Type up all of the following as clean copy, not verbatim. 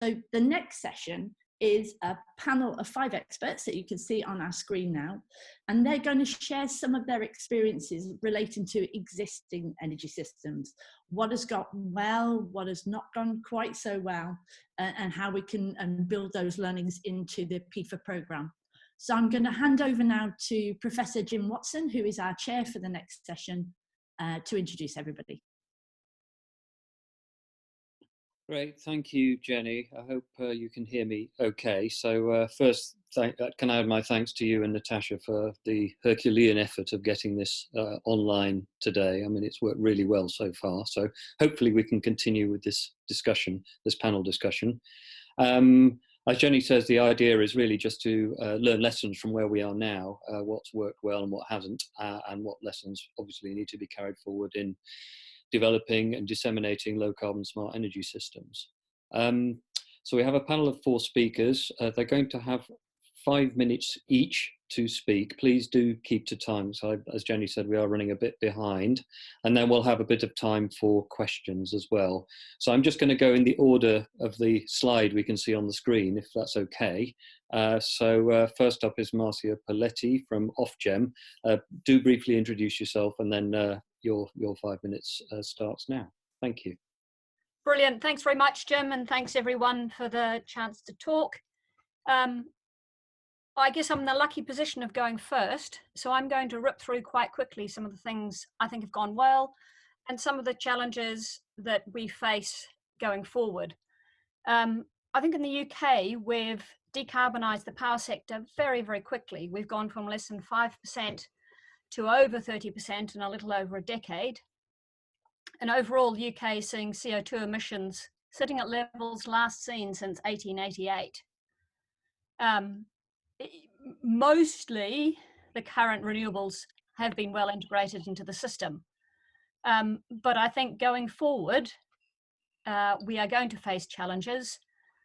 the next session is a panel of 5 experts that you can see on our screen now, and they're going to share some of their experiences relating to existing energy systems, what has gone well, what has not gone quite so well, and how we can build those learnings into the PFER programme. So I'm going to hand over now to Professor Jim Watson, who is our chair for the next session, to introduce everybody. Great, thank you, Jenny. I hope you can hear me okay. So first, can I add my thanks to you and Natasha for the Herculean effort of getting this online today. I mean, it's worked really well so far. So hopefully we can continue with this discussion, this panel discussion. As Jenny says, the idea is really just to learn lessons from where we are now, what's worked well and what hasn't, and what lessons obviously need to be carried forward in developing and disseminating low carbon smart energy systems. So we have a panel of 4 speakers. They're going to have 5 minutes each to speak. Please do keep to time. So as Jenny said, we are running a bit behind, and then we'll have a bit of time for questions as well. So I'm just going to go in the order of the slide we can see on the screen, if that's okay. First up is Marcia Paletti from Ofgem. Do briefly introduce yourself, and then your 5 minutes starts now. Thank you. Brilliant. Thanks very much, Jim, and thanks everyone for the chance to talk. I guess I'm in the lucky position of going first, so I'm going to rip through quite quickly some of the things I think have gone well and some of the challenges that we face going forward. I think in the UK, we've decarbonised the power sector very, very quickly. We've gone from less than 5% to over 30% in a little over a decade. And overall, the UK is seeing CO2 emissions sitting at levels last seen since 1888. Mostly the current renewables have been well integrated into the system. But I think going forward, we are going to face challenges.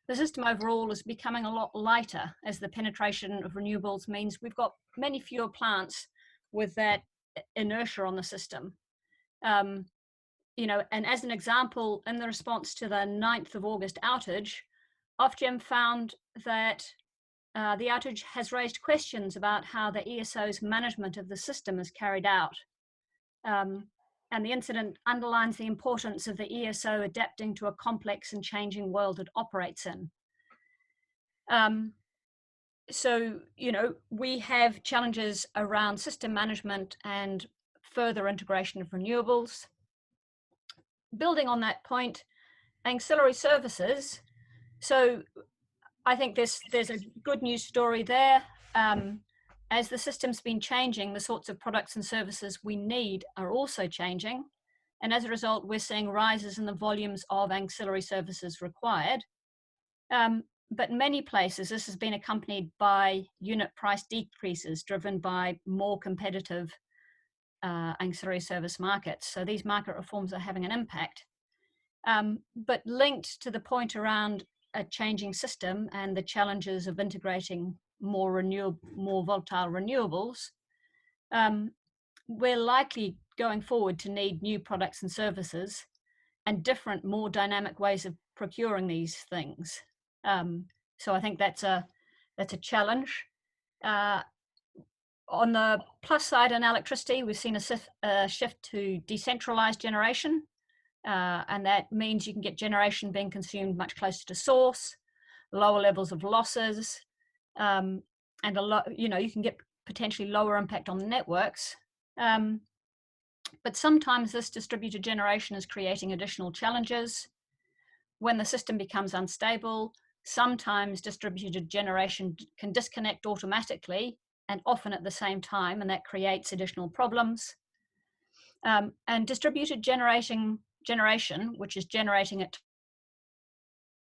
The system overall is becoming a lot lighter as the penetration of renewables means we've got many fewer plants with that inertia on the system. You know, and as an example, in the response to the 9th of August outage, Ofgem found that the outage has raised questions about how the ESO's management of the system is carried out. And the incident underlines the importance of the ESO adapting to a complex and changing world it operates in. So, you know, we have challenges around system management and further integration of renewables. Building on that point, ancillary services. So I think there's a good news story there. As the system's been changing, the sorts of products and services we need are also changing. And as a result, we're seeing rises in the volumes of ancillary services required. But in many places, this has been accompanied by unit price decreases driven by more competitive ancillary service markets. So these market reforms are having an impact. But linked to the point around a changing system and the challenges of integrating more volatile renewables, we're likely going forward to need new products and services and different, more dynamic ways of procuring these things. So I think that's a challenge. On the plus side in electricity, we've seen a shift to decentralized generation, and that means you can get generation being consumed much closer to source, lower levels of losses, and you can get potentially lower impact on the networks. But sometimes this distributed generation is creating additional challenges. When the system becomes unstable, sometimes distributed generation can disconnect automatically and often at the same time, and that creates additional problems. And distributed generation, which is generating at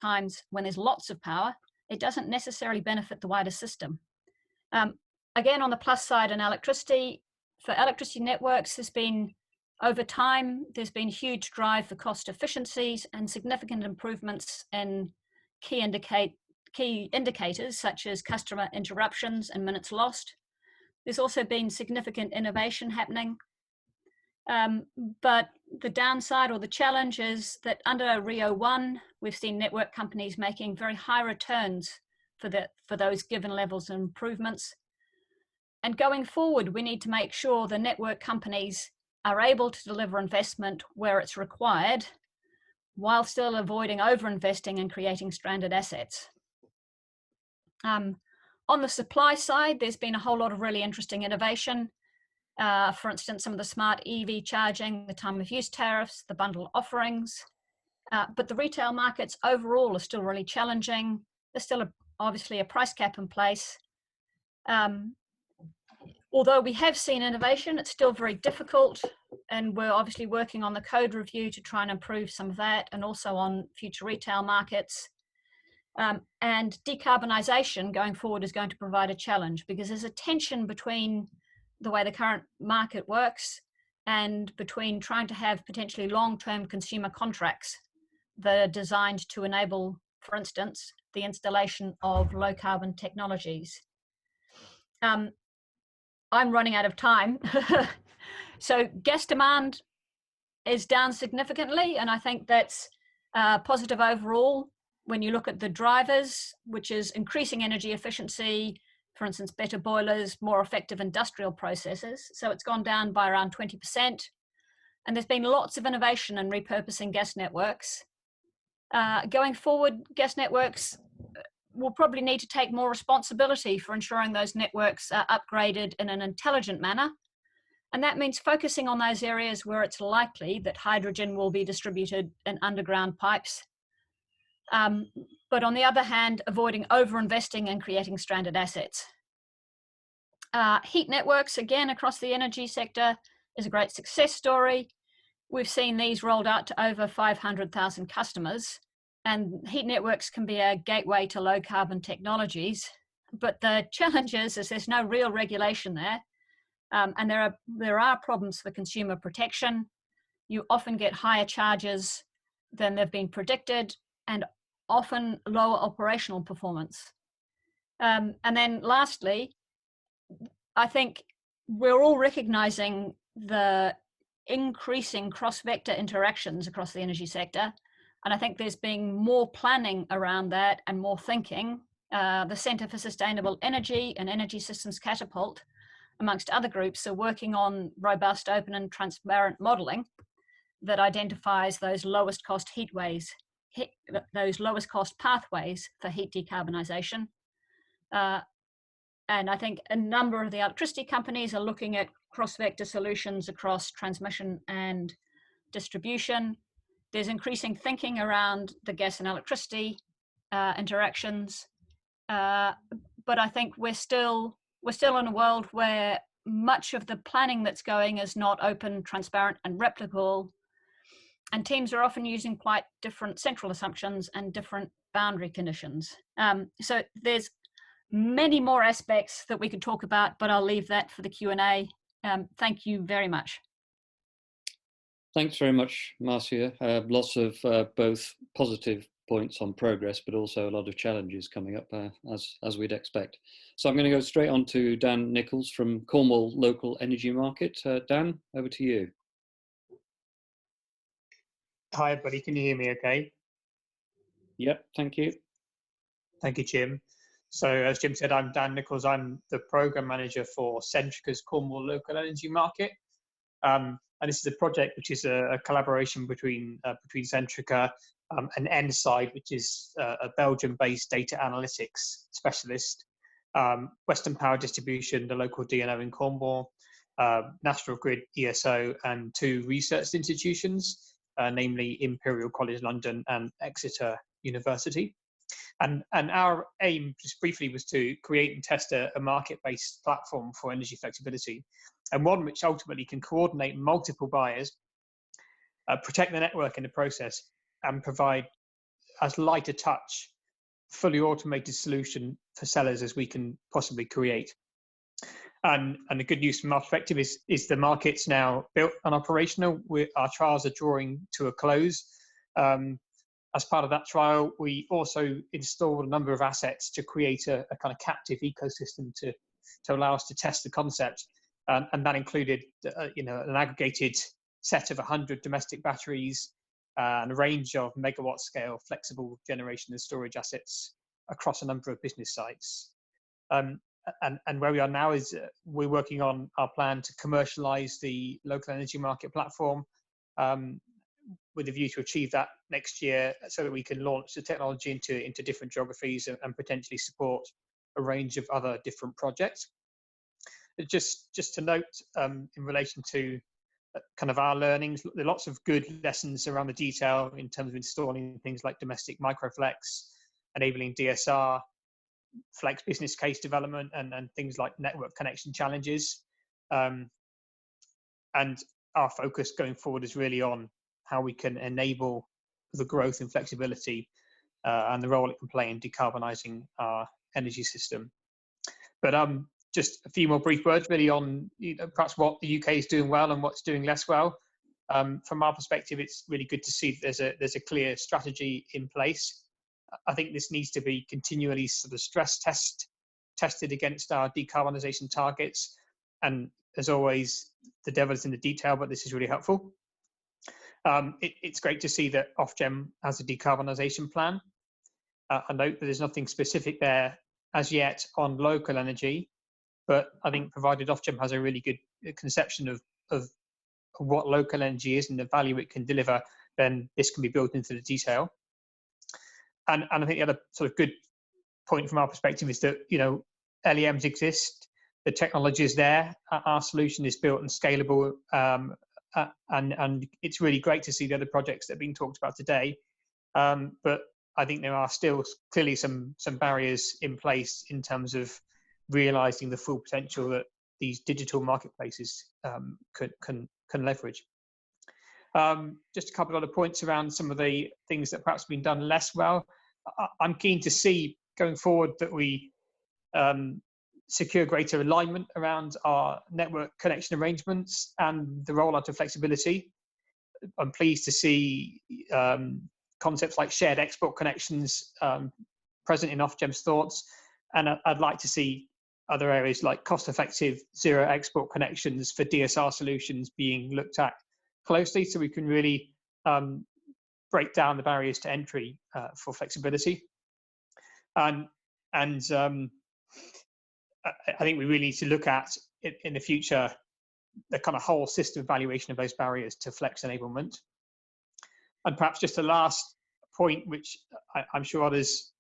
times when there's lots of power, it doesn't necessarily benefit the wider system. Again, on the plus side in electricity, for electricity networks, over time, there's been huge drive for cost efficiencies and significant improvements in key indicators such as customer interruptions and minutes lost. There's also been significant innovation happening. But the downside or the challenge is that under Rio 1, we've seen network companies making very high returns for those given levels of improvements. And going forward, we need to make sure the network companies are able to deliver investment where it's required, while still avoiding over-investing and creating stranded assets. On the supply side, there's been a whole lot of really interesting innovation. For instance, some of the smart EV charging, the time of use tariffs, the bundle offerings. But the retail markets overall are still really challenging. There's still obviously a price cap in place. Although we have seen innovation, it's still very difficult. And we're obviously working on the code review to try and improve some of that, and also on future retail markets. And decarbonisation going forward is going to provide a challenge, because there's a tension between the way the current market works and between trying to have potentially long-term consumer contracts that are designed to enable, for instance, the installation of low-carbon technologies. I'm running out of time. So gas demand is down significantly, and I think that's positive overall when you look at the drivers, which is increasing energy efficiency, for instance, better boilers, more effective industrial processes. So it's gone down by around 20%. And there's been lots of innovation in repurposing gas networks. Going forward, gas networks will probably need to take more responsibility for ensuring those networks are upgraded in an intelligent manner. And that means focusing on those areas where it's likely that hydrogen will be distributed in underground pipes. But on the other hand, avoiding over-investing and creating stranded assets. Heat networks, again, across the energy sector is a great success story. We've seen these rolled out to over 500,000 customers. And heat networks can be a gateway to low carbon technologies. But the challenge is there's no real regulation there. And there are problems for consumer protection. You often get higher charges than they've been predicted, and often lower operational performance. And then lastly, I think we're all recognizing the increasing cross-vector interactions across the energy sector. And I think there's been more planning around that and more thinking. The Centre for Sustainable Energy and Energy Systems Catapult, amongst other groups, are working on robust, open and transparent modelling that identifies those lowest cost those lowest cost pathways for heat decarbonisation. And I think a number of the electricity companies are looking at cross-vector solutions across transmission and distribution. There's increasing thinking around the gas and electricity interactions. But I think we're still in a world where much of the planning that's going is not open, transparent, and replicable. And teams are often using quite different central assumptions and different boundary conditions. So there's many more aspects that we could talk about, but I'll leave that for the Q&A. Thank you very much. Thanks very much, Marcia. Lots of both positive points on progress, but also a lot of challenges coming up as we'd expect. So I'm going to go straight on to Dan Nichols from Cornwall Local Energy Market. Dan, over to you. Hi, everybody. Can you hear me okay? Yep, thank you. Thank you, Jim. So as Jim said, I'm Dan Nichols. I'm the Programme Manager for Centrica's Cornwall Local Energy Market. And this is a project which is a collaboration between Centrica and Enside, which is a Belgium-based data analytics specialist, Western Power Distribution, the local DNO in Cornwall, National Grid ESO, and two research institutions, namely Imperial College London and Exeter University. And our aim, just briefly, was to create and test a market-based platform for energy flexibility, and one which ultimately can coordinate multiple buyers, protect the network in the process, and provide as light a touch, fully automated solution for sellers as we can possibly create. And the good news from our perspective is the market's now built and operational. Our trials are drawing to a close. As part of that trial, we also installed a number of assets to create a kind of captive ecosystem to allow us to test the concept. and that included an aggregated set of 100 domestic batteries and a range of megawatt scale flexible generation and storage assets across a number of business sites. And where we are now is we're working on our plan to commercialize the local energy market platform with a view to achieve that next year, so that we can launch the technology into different geographies and potentially support a range of other different projects. Just to note, in relation to kind of our learnings, there are lots of good lessons around the detail in terms of installing things like domestic microflex, enabling DSR, flex business case development, and things like network connection challenges. And our focus going forward is really on how we can enable the growth and flexibility and the role it can play in decarbonising our energy system. But just a few more brief words really on perhaps what the UK is doing well and what's doing less well. From our perspective, it's really good to see that there's a clear strategy in place. I think this needs to be continually sort of stress tested against our decarbonisation targets. And as always, the devil is in the detail, but this is really helpful. It's great to see that Ofgem has a decarbonisation plan. I note that there's nothing specific there as yet on local energy, but I think provided Ofgem has a really good conception of what local energy is and the value it can deliver, then this can be built into the detail. And I think the other sort of good point from our perspective is that, LEMs exist, the technology is there, our solution is built and scalable, and it's really great to see the other projects that are being talked about today. But I think there are still clearly some barriers in place in terms of realizing the full potential that these digital marketplaces can leverage. Just a couple of other points around some of the things that perhaps have been done less well. I'm keen to see going forward that we secure greater alignment around our network connection arrangements and the rollout of flexibility. I'm pleased to see concepts like shared export connections present in Ofgem's thoughts, and I'd like to see other areas like cost-effective zero export connections for DSR solutions being looked at closely, so we can really break down the barriers to entry for flexibility. And I think we really need to look at in the future the kind of whole system evaluation of those barriers to flex enablement. And perhaps just a last point, which I'm sure others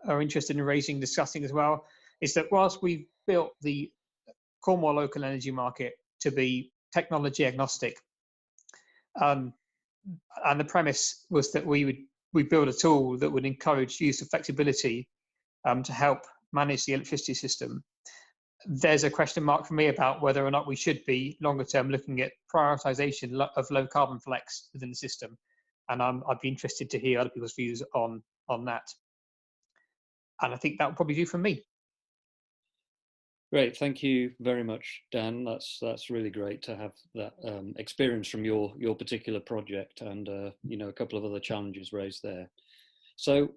are interested in raising, discussing as well, is that whilst we've built the Cornwall local energy market to be technology agnostic, and the premise was that we build a tool that would encourage use of flexibility to help manage the electricity system. There's a question mark for me about whether or not we should be longer term looking at prioritization of low carbon flex within the system. And I'd be interested to hear other people's views on that. And I think that would probably do from me. Great, thank you very much, Dan. That's really great to have that experience from your particular project, and a couple of other challenges raised there. So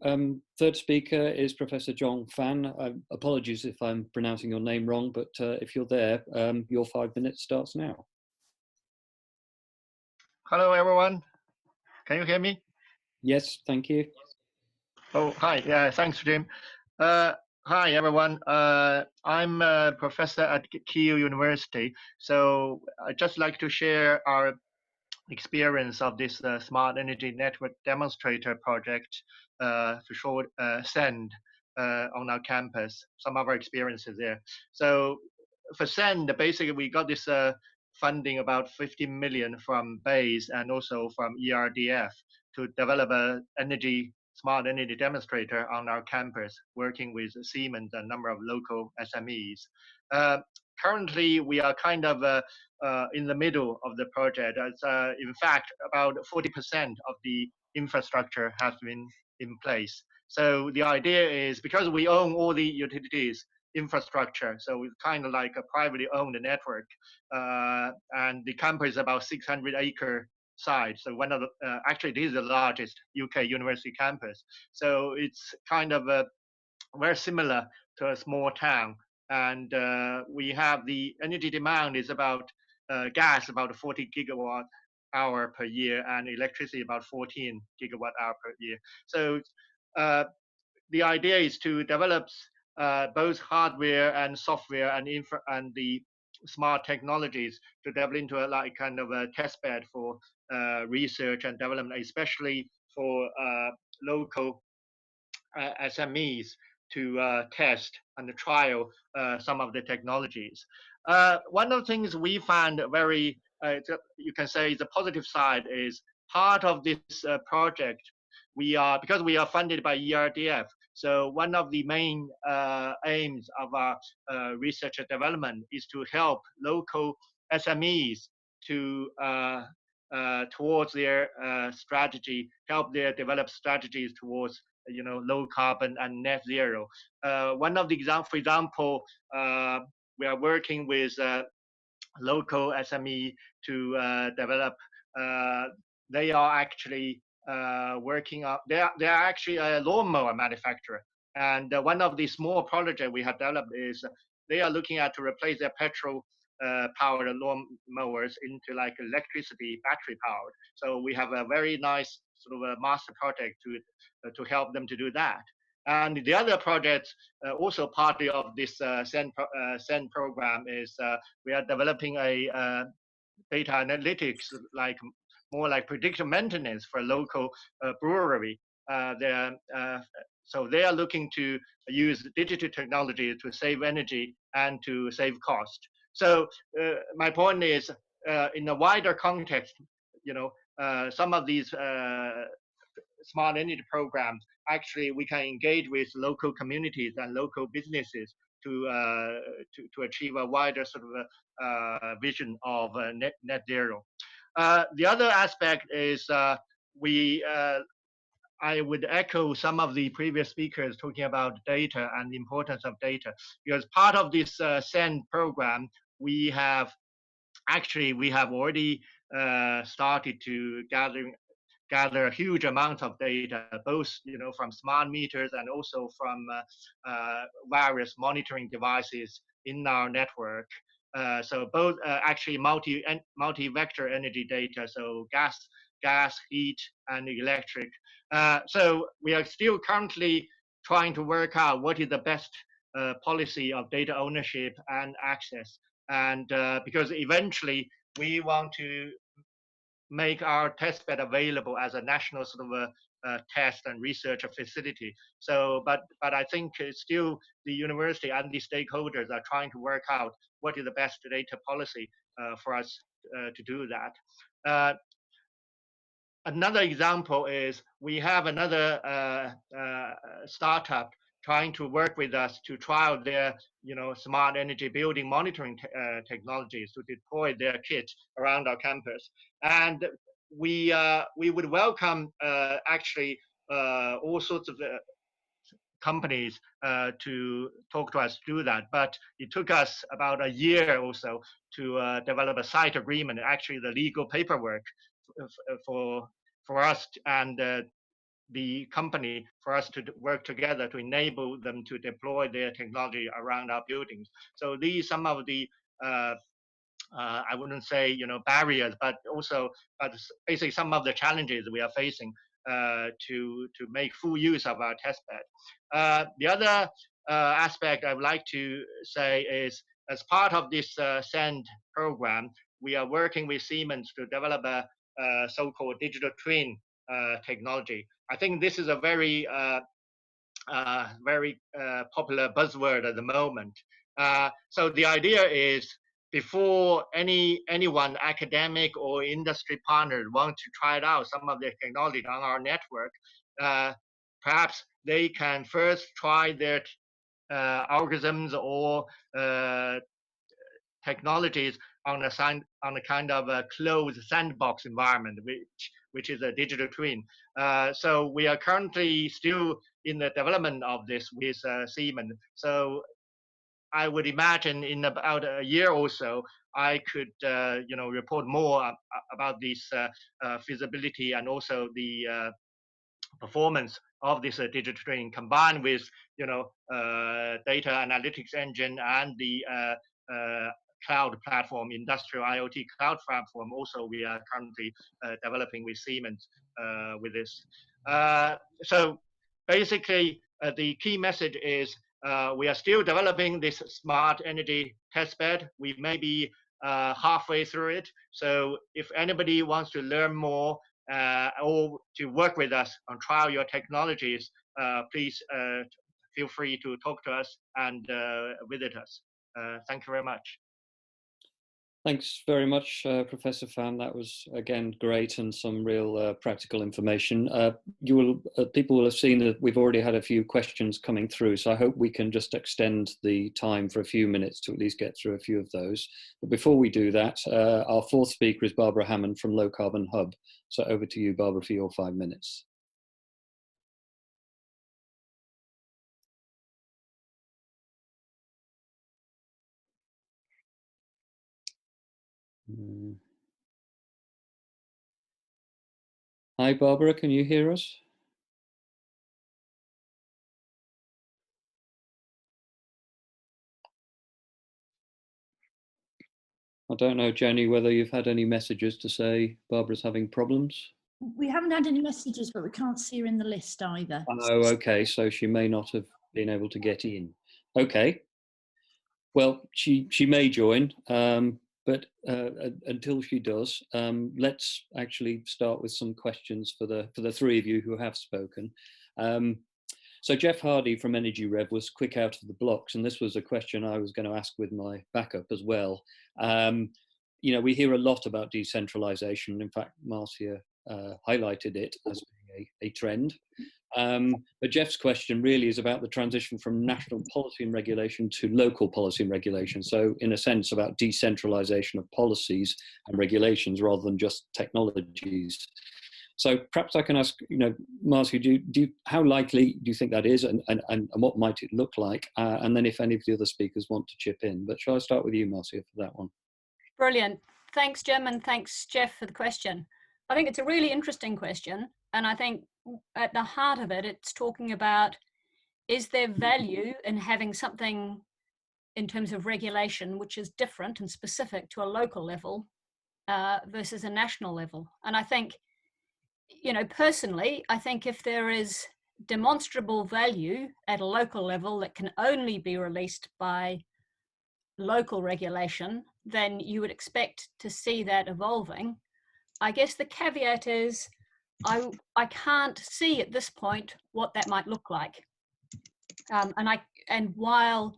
third speaker is Professor John Fan. Apologies if I'm pronouncing your name wrong, but if you're there, your 5 minutes starts now. Hello, everyone. Can you hear me? Yes, thank you. Oh, hi. Yeah, thanks, Jim. Hi, everyone. I'm a professor at Keele University. So I'd just like to share our experience of this Smart Energy Network Demonstrator project, for short, SEND, on our campus, some of our experiences there. So for SEND, basically we got this funding about 50 million from BASE and also from ERDF to develop a smart energy demonstrator on our campus, working with Siemens and a number of local SMEs. Currently, we are kind of in the middle of the project. In fact, about 40% of the infrastructure has been in place. So the idea is, because we own all the utilities infrastructure, so it's kind of like a privately owned network, and the campus is about 600-acre site. So one of the, actually this is the largest UK university campus. So it's kind of very similar to a small town and we have the energy demand is about gas about 40 gigawatt hour per year, and electricity about 14 gigawatt hour per year. So the idea is to develop both hardware and software and the smart technologies to develop into a like kind of a test bed for research and development, especially for local SMEs to test and trial some of the technologies. One of the things we find very, you can say, the positive side is part of this project. Because we are funded by ERDF, so one of the main aims of our research and development is to help local SMEs to towards their strategy, help their develop strategies towards low carbon and net zero. One of the example, for example, we are working with local SME to develop. They are actually working on. They are actually a lawnmower manufacturer, and one of the small projects we have developed is they are looking at to replace their petrol powered lawn mowers into like electricity battery powered. So we have a very nice sort of a master project to help them to do that. And the other project, also partly of this SEND program, is we are developing a data analytics, like more like predictive maintenance for local brewery. So they are looking to use digital technology to save energy and to save cost. So my point is, in a wider context, some of these smart energy programs, actually we can engage with local communities and local businesses to achieve a wider sort of vision of net zero. The other aspect is I would echo some of the previous speakers talking about data and the importance of data, because part of this SEND program, we have already started to gather a huge amount of data, both from smart meters and also from various monitoring devices in our network. So both actually multi-vector energy data, so gas, heat, and electric. So we are still currently trying to work out what is the best policy of data ownership and access. And because eventually we want to make our testbed available as a national sort of a test and research facility. So, but I think still the university and the stakeholders are trying to work out what is the best data policy for us to do that. Another example is we have another startup trying to work with us to trial their smart energy building monitoring technologies to deploy their kit around our campus. And we would welcome actually all sorts of companies to talk to us to do that, but it took us about a year or so to develop a site agreement, actually the legal paperwork for us and the company, for us to work together to enable them to deploy their technology around our buildings. So these some of the I wouldn't say barriers, but basically some of the challenges we are facing to make full use of our testbed. The other aspect I would like to say is, as part of this SEND program, we are working with Siemens to develop a so-called digital twin technology. I think this is a very popular buzzword at the moment. So the idea is, before anyone, academic or industry partner, want to try it out some of their technology on our network, perhaps they can first try their algorithms or technologies on a kind of a closed sandbox environment, which is a digital twin. So we are currently still in the development of this with Siemens. So I would imagine in about a year or so, I could report more about this feasibility and also the performance of this digital twin combined with, data analytics engine and the cloud platform, industrial IoT cloud platform. Also, we are currently developing with Siemens with this. So basically, the key message is we are still developing this smart energy testbed. We may be halfway through it. So if anybody wants to learn more or to work with us on trial your technologies, please feel free to talk to us and visit us. Thank you very much. Thanks very much, Professor Fan. That was, again, great and some real practical information. People will have seen that we've already had a few questions coming through, so I hope we can just extend the time for a few minutes to at least get through a few of those. But before we do that, our fourth speaker is Barbara Hammond from Low Carbon Hub. So over to you, Barbara, for your 5 minutes. Hi, Barbara, can you hear us? I don't know, Jenny, whether you've had any messages to say Barbara's having problems. We haven't had any messages, but we can't see her in the list either. Oh, okay, so she may not have been able to get in. Okay, well, she may join, but until she does, let's actually start with some questions for the three of you who have spoken. So Jeff Hardy from Energy Rev was quick out of the blocks, and this was a question I was going to ask with my backup as well. We hear a lot about decentralization. In fact, Marcia highlighted it as being a trend. But Jeff's question really is about the transition from national policy and regulation to local policy and regulation. So in a sense about decentralization of policies and regulations rather than just technologies. So perhaps I can ask, Marcia, how likely do you think that is, and what might it look like? And then if any of the other speakers want to chip in. But shall I start with you, Marcia, for that one? Brilliant. Thanks, Jim, and thanks, Jeff, for the question. I think it's a really interesting question. And I think at the heart of it, it's talking about, is there value in having something in terms of regulation, which is different and specific to a local level versus a national level? And I think, personally, I think if there is demonstrable value at a local level that can only be released by local regulation, then you would expect to see that evolving. I guess the caveat is I can't see at this point what that might look like. And while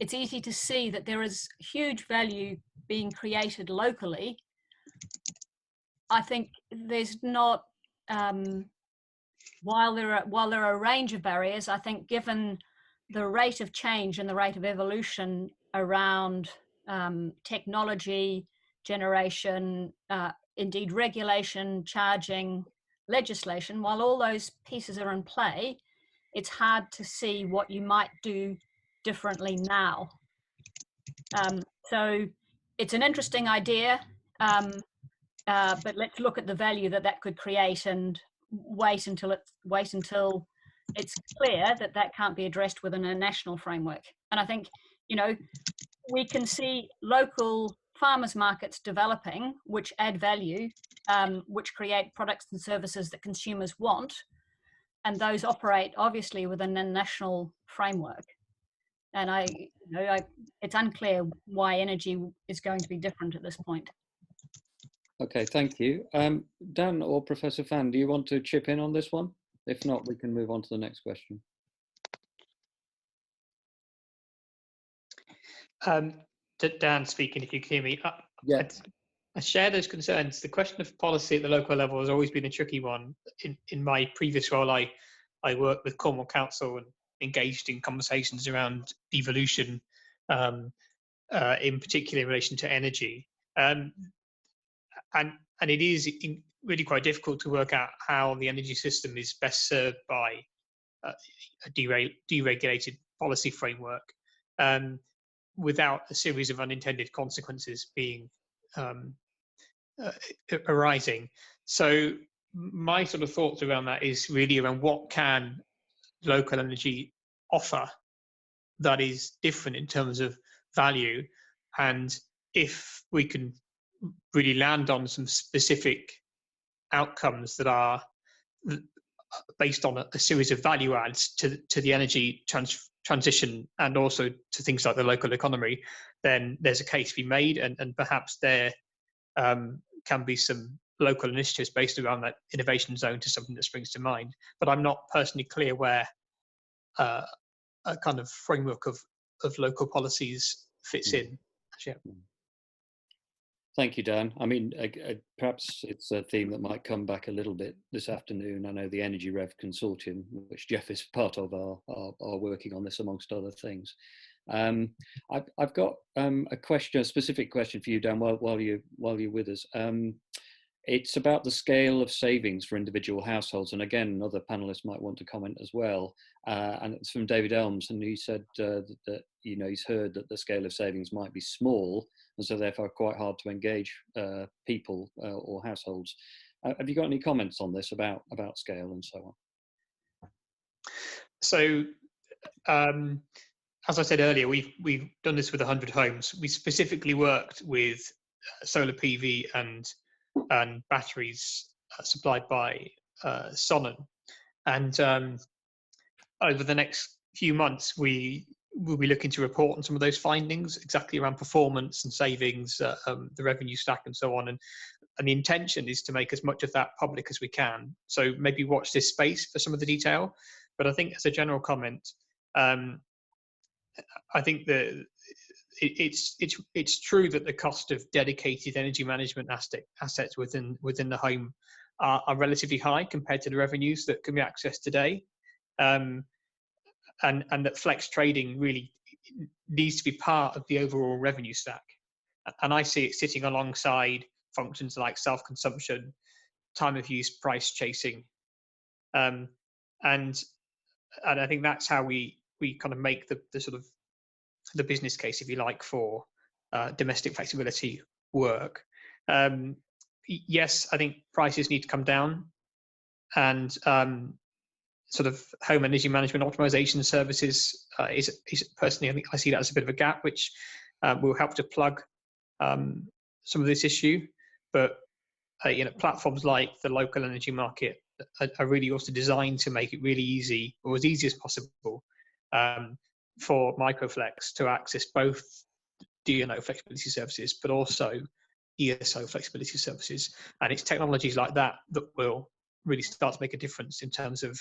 it's easy to see that there is huge value being created locally, I think there's not, while there are a range of barriers, I think given the rate of change and the rate of evolution around technology, generation, indeed regulation, charging, legislation, while all those pieces are in play, it's hard to see what you might do differently now. So it's an interesting idea, but let's look at the value that could create and wait until it's clear that can't be addressed within a national framework. And I think, we can see local farmers markets developing, which add value, which create products and services that consumers want, and those operate obviously within a national framework. And it's unclear why energy is going to be different at this point. Okay, thank you. Dan or Professor Fan, do you want to chip in on this one? If not, we can move on to the next question. Dan speaking, if you can hear me. Yeah. I share those concerns. The question of policy at the local level has always been a tricky one. In my previous role, I worked with Cornwall Council and engaged in conversations around devolution, in particular in relation to energy. And it is really quite difficult to work out how the energy system is best served by a deregulated policy framework without a series of unintended consequences being arising. So my sort of thoughts around that is really around what can local energy offer that is different in terms of value, and if we can really land on some specific outcomes that are based on a series of value adds to the energy transition and also to things like the local economy, then there's a case to be made, and perhaps there can be some local initiatives based around that innovation zone to something that springs to mind. But I'm not personally clear where a kind of framework of local policies fits in. Yeah. Thank you, Dan. I mean, perhaps it's a theme that might come back a little bit this afternoon. I know the Energy Rev Consortium, which Jeff is part of, are working on this amongst other things. I've got a question, a specific question for you, Dan, while you're with us. It's about the scale of savings for individual households, and again, other panelists might want to comment as well. And it's from David Elms, and he said that he's heard that the scale of savings might be small, and so therefore quite hard to engage people or households. Have you got any comments on this about scale and so on? So, as I said earlier, we've done this with 100 homes. We specifically worked with solar PV and batteries supplied by Sonnen, and over the next few months we will be looking to report on some of those findings, exactly around performance and savings, the revenue stack and so on, and the intention is to make as much of that public as we can. So maybe watch this space for some of the detail, but I think as a general comment, I think that it's true that the cost of dedicated energy management assets within the home are relatively high compared to the revenues that can be accessed today, and that flex trading really needs to be part of the overall revenue stack. And I see it sitting alongside functions like self-consumption, time of use, price chasing, and I think that's how we kind of make the sort of the business case, if you like, for domestic flexibility work. Yes, I think prices need to come down, and sort of home energy management optimization services is personally, I think I see that as a bit of a gap, which will help to plug some of this issue. But platforms like the local energy market are really also designed to make it really easy, or as easy as possible, for Microflex to access both DNO flexibility services, but also ESO flexibility services. And it's technologies like that that will really start to make a difference in terms of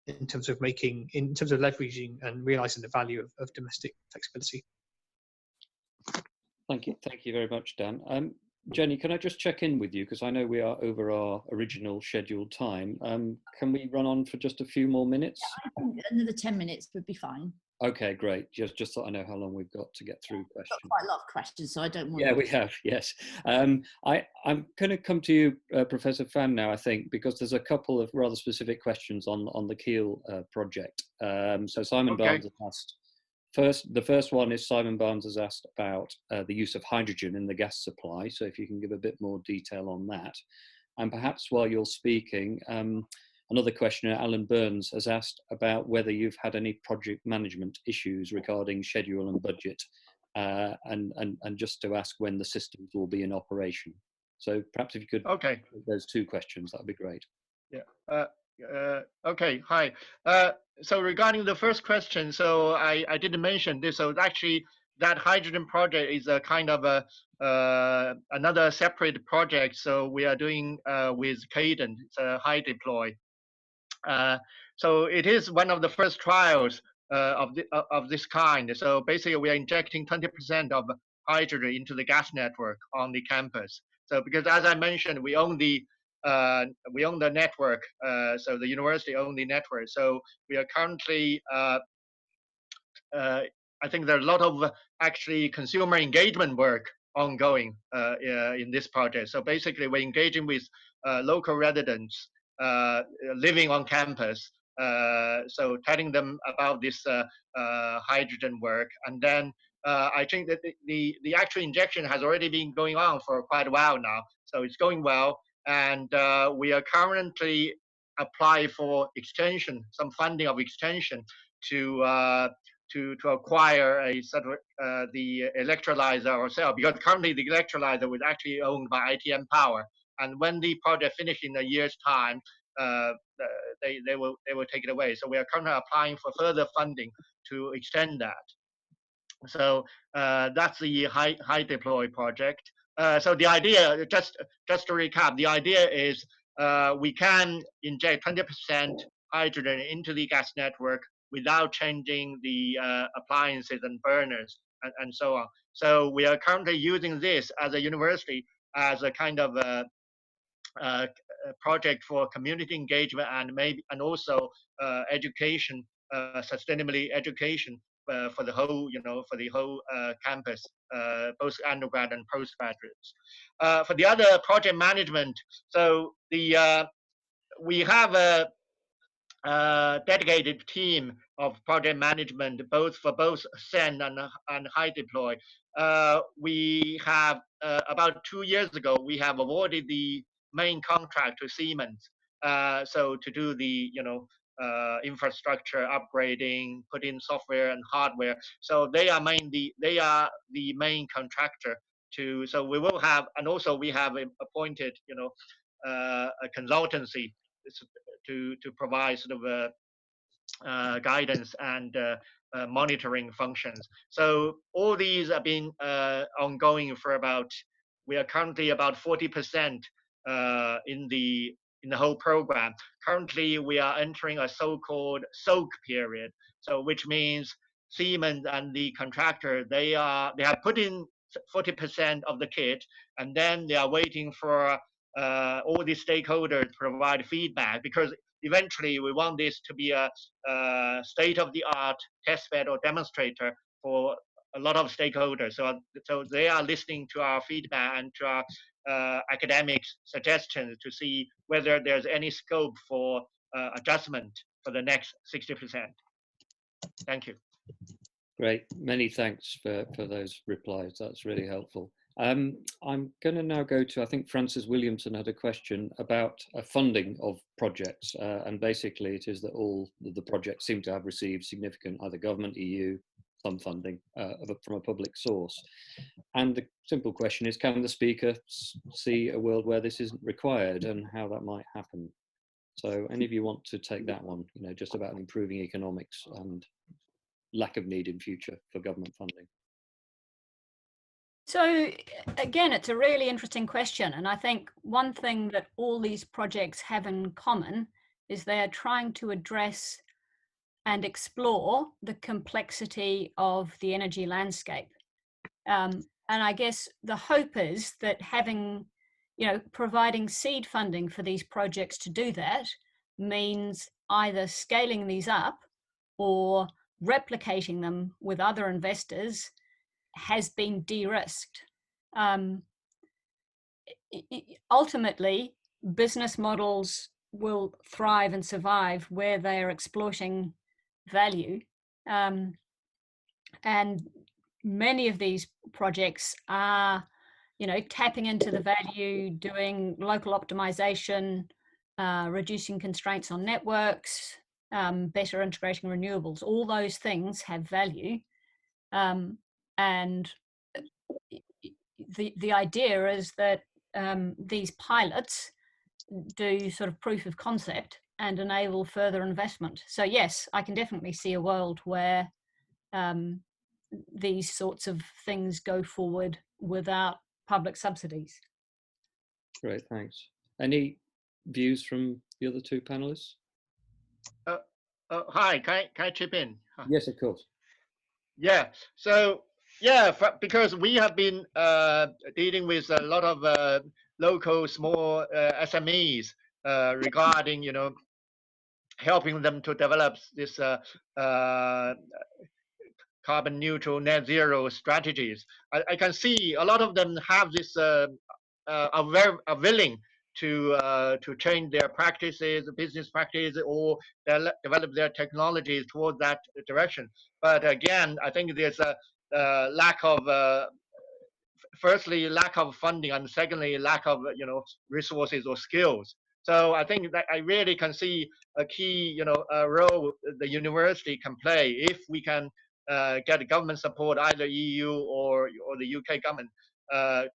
leveraging and realizing the value of domestic flexibility. Thank you very much, Dan. Jenny, can I just check in with you, because I know we are over our original scheduled time. Can we run on for just a few more minutes? Yeah, I think another 10 minutes would be fine. Okay, great. Just so I know how long we've got to get through questions. We've got quite a lot of questions, so I don't want. Yeah, we have. Yes. I'm going to come to you, Professor Fan, now, I think, because there's a couple of rather specific questions on the Kiel project. So Simon Barnes has asked. The first one is Simon Barnes has asked about the use of hydrogen in the gas supply. So if you can give a bit more detail on that. And perhaps while you're speaking, another questioner, Alan Burns, has asked about whether you've had any project management issues regarding schedule and budget, and just to ask when the systems will be in operation. So perhaps if you could those two questions, that would be great. Yeah. Okay, hi. So regarding the first question, so I didn't mention this. So actually, that hydrogen project is a kind of another separate project. So we are doing with Cadent, it's a high deploy. So it is one of the first trials of this kind. So basically, we are injecting 20% of hydrogen into the gas network on the campus. So because as I mentioned, we own the network, so the university owns the network. So we are currently, I think there are a lot of actually consumer engagement work ongoing in this project. So basically, we're engaging with local residents living on campus, so telling them about this hydrogen work, and then I think that the actual injection has already been going on for quite a while now. So it's going well. and we are currently apply for extension, some funding of extension to acquire a sort of the electrolyzer ourselves, because currently the electrolyzer was actually owned by ITM Power, and when the project finished in a year's time, they will take it away. So we are currently applying for further funding to extend that. So that's the high deploy project. So the idea, just to recap, the idea is we can inject 20% hydrogen into the gas network without changing the appliances and burners and so on. So we are currently using this as a university as a kind of a project for community engagement and also education, sustainability education for the whole, for the whole campus, both undergrad and postgraduates. For the other project management, so we have a dedicated team of project management, for both SEN and high deploy. We have about 2 years ago, we have awarded the main contract to Siemens. So to do the infrastructure upgrading, put in software and hardware. So they are the main contractor to. So we will have, and also we have appointed a consultancy to provide sort of guidance and monitoring functions. So all these have been ongoing for we are currently about 40% in the whole program. Currently, we are entering a so-called soak period. So which means Siemens and the contractor, they have put in 40% of the kit, and then they are waiting for all the stakeholders to provide feedback, because eventually we want this to be a state-of-the-art testbed or demonstrator for a lot of stakeholders. So they are listening to our feedback and to our academic suggestions to see whether there's any scope for adjustment for the next 60%. Thank you. Great, many thanks for those replies. That's really helpful. I'm going to now go to, I think Francis Williamson had a question about funding of projects, and basically it is that all the projects seem to have received significant either government, EU, some funding from a public source. And the simple question is, can the speaker see a world where this isn't required and how that might happen? So any of you want to take that one, just about improving economics and lack of need in future for government funding? So again, it's a really interesting question. And I think one thing that all these projects have in common is they are trying to address and explore the complexity of the energy landscape. And I guess the hope is that providing seed funding for these projects to do that means either scaling these up or replicating them with other investors has been de-risked. Ultimately, business models will thrive and survive where they are exploiting value. And many of these projects are, tapping into the value, doing local optimization, reducing constraints on networks, better integrating renewables. All those things have value. And the idea is that these pilots do sort of proof of concept and enable further investment. So yes, I can definitely see a world where these sorts of things go forward without public subsidies. Great, thanks. Any views from the other two panelists? Hi, can I chip in? Yes, of course. Yeah, so because we have been dealing with a lot of local small SMEs regarding, helping them to develop this carbon neutral net zero strategies. I can see a lot of them have this are willing to change their practices, business practices, or develop their technologies towards that direction. But again, I think there's a lack of firstly, lack of funding, and secondly, lack of resources or skills. So I think that I really can see a key role the university can play if we can get government support, either EU or the UK government,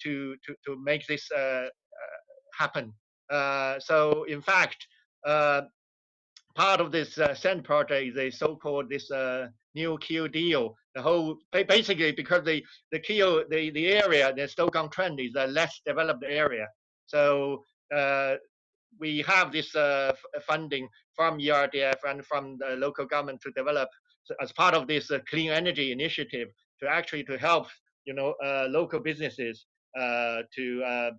to make this happen. So in fact, part of this SEND project is a so-called this new Kio deal. The whole basically because the Kio the area, the Stoke Trent is a less developed area. So we have this funding from ERDF and from the local government to develop as part of this clean energy initiative to actually to help local businesses to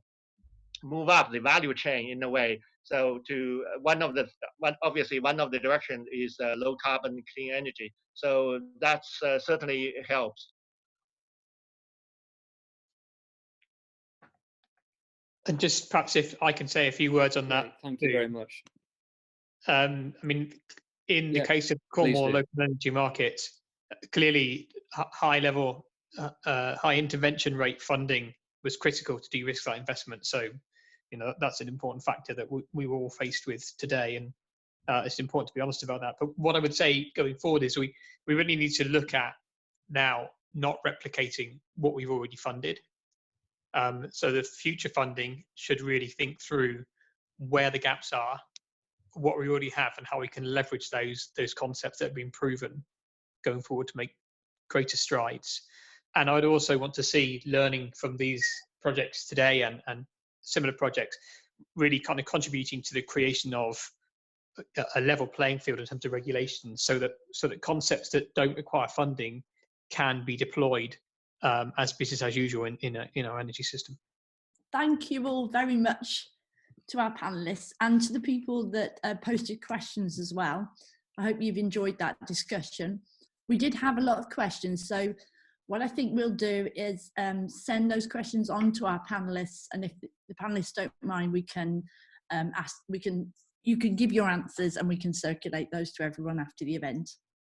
move up the value chain in a way. So to obviously one of the directions is low carbon clean energy. So that's certainly helps. And just perhaps if I can say a few words on that. Right, thank you very much. I mean, in the case of Cornwall local energy market, clearly high level, high intervention rate funding was critical to de-risk that investment. So, that's an important factor that we were all faced with today. And it's important to be honest about that. But what I would say going forward is we really need to look at now not replicating what we've already funded. So the future funding should really think through where the gaps are, what we already have, and how we can leverage those concepts that have been proven going forward to make greater strides. And I'd also want to see learning from these projects today and similar projects really kind of contributing to the creation of a level playing field in terms of regulations, so that concepts that don't require funding can be deployed as business as usual in our energy system. Thank you all very much to our panelists and to the people that posted questions as well. I hope you've enjoyed that discussion. We did have a lot of questions, so what I think we'll do is send those questions on to our panelists, and if the panelists don't mind, we can you can give your answers and we can circulate those to everyone after the event.